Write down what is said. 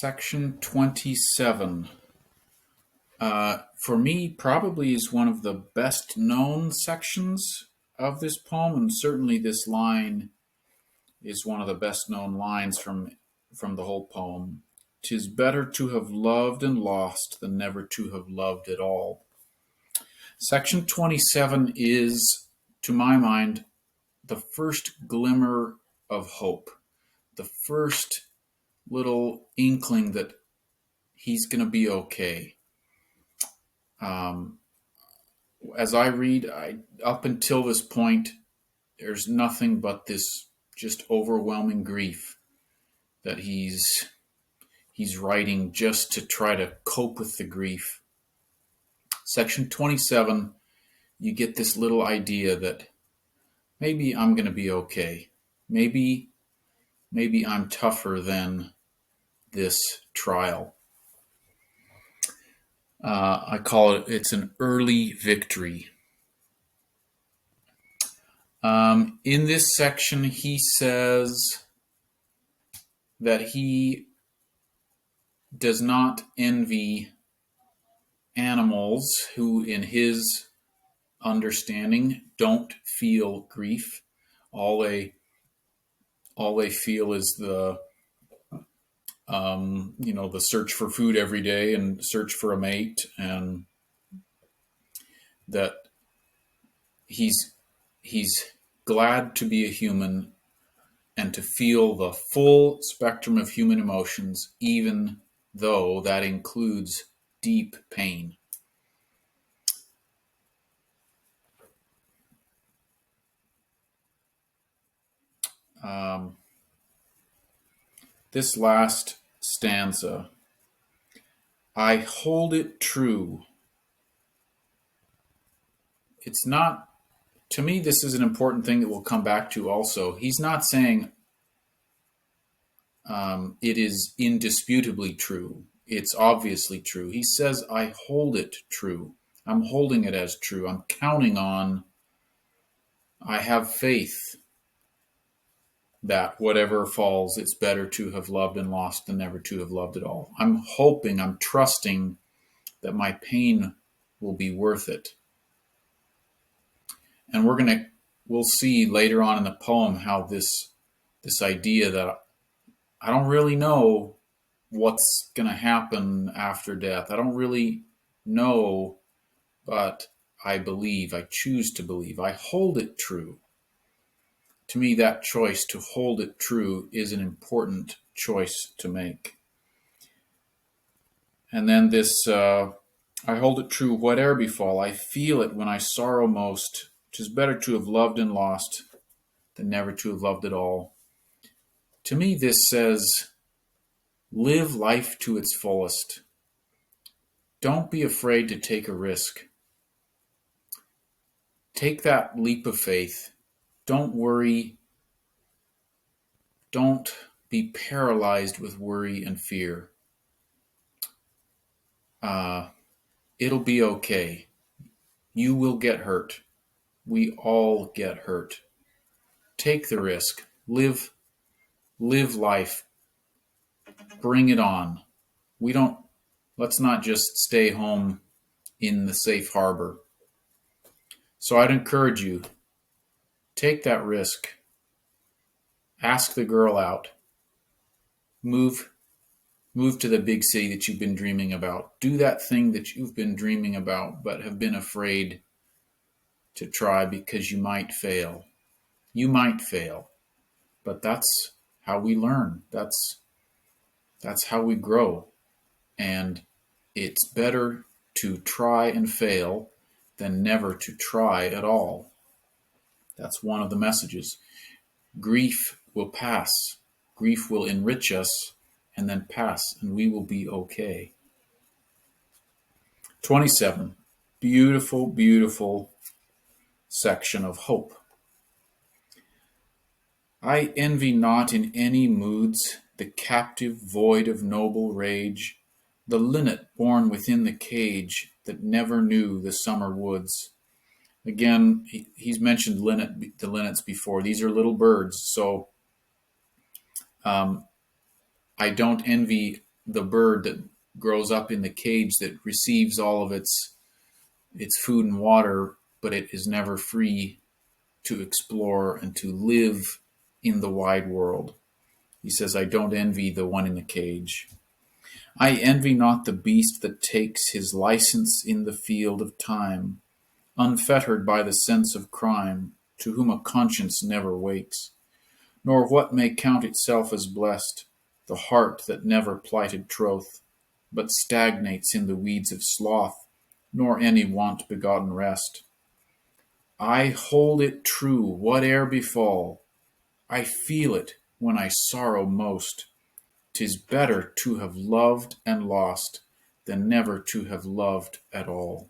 Section 27. For me, probably is one of the best known sections of this poem, and certainly this line is one of the best known lines from the whole poem. "'Tis better to have loved and lost than never to have loved at all." Section 27 is, to my mind, the first glimmer of hope, the first little inkling that he's going to be okay. As I read, up until this point, there's nothing but this just overwhelming grief that he's writing just to try to cope with the grief. Section 27, you get this little idea that maybe I'm going to be okay. Maybe I'm tougher than this trial. I call it's an early victory. In this section, he says that he does not envy animals who, in his understanding, don't feel grief. All they feel is the search for food every day and search for a mate, and that he's glad to be a human and to feel the full spectrum of human emotions, even though that includes deep pain. This last stanza, "I hold it true." It's not, to me, this is an important thing that we'll come back to also. He's not saying it is indisputably true. It's obviously true. He says, I hold it true. I'm holding it as true. I'm counting on, I have faith that whatever falls, it's better to have loved and lost than never to have loved at all. I'm hoping, I'm trusting that my pain will be worth it. And we'll see later on in the poem how this idea that I don't really know what's going to happen after death. I don't really know, but I believe, I choose to believe. I hold it true. To me, that choice to hold it true is an important choice to make. And then this, I hold it true, whate'er befall. I feel it when I sorrow most. 'Tis better to have loved and lost than never to have loved at all. To me, this says, live life to its fullest. Don't be afraid to take a risk. Take that leap of faith. Don't worry. Don't be paralyzed with worry and fear. It'll be okay. You will get hurt. We all get hurt. Take the risk. Live life. Bring it on. Let's not just stay home in the safe harbor. So I'd encourage you, take that risk. Ask the girl out. Move to the big city that you've been dreaming about. Do that thing that you've been dreaming about but have been afraid to try because you might fail. You might fail, but that's how we learn. That's how we grow. And it's better to try and fail than never to try at all. That's one of the messages. Grief will pass. Grief will enrich us and then pass, and we will be okay. 27. Beautiful, beautiful section of hope. I envy not in any moods the captive void of noble rage, the linnet born within the cage that never knew the summer woods. Again, he's mentioned the linnets before. These are little birds, so I don't envy the bird that grows up in the cage that receives all of its food and water, but it is never free to explore and to live in the wide world. He says, I don't envy the one in the cage. I envy not the beast that takes his license in the field of time, unfettered by the sense of crime, to whom a conscience never wakes, nor what may count itself as blessed, the heart that never plighted troth, but stagnates in the weeds of sloth, nor any want begotten rest. I hold it true, whate'er befall, I feel it when I sorrow most. 'Tis better to have loved and lost than never to have loved at all.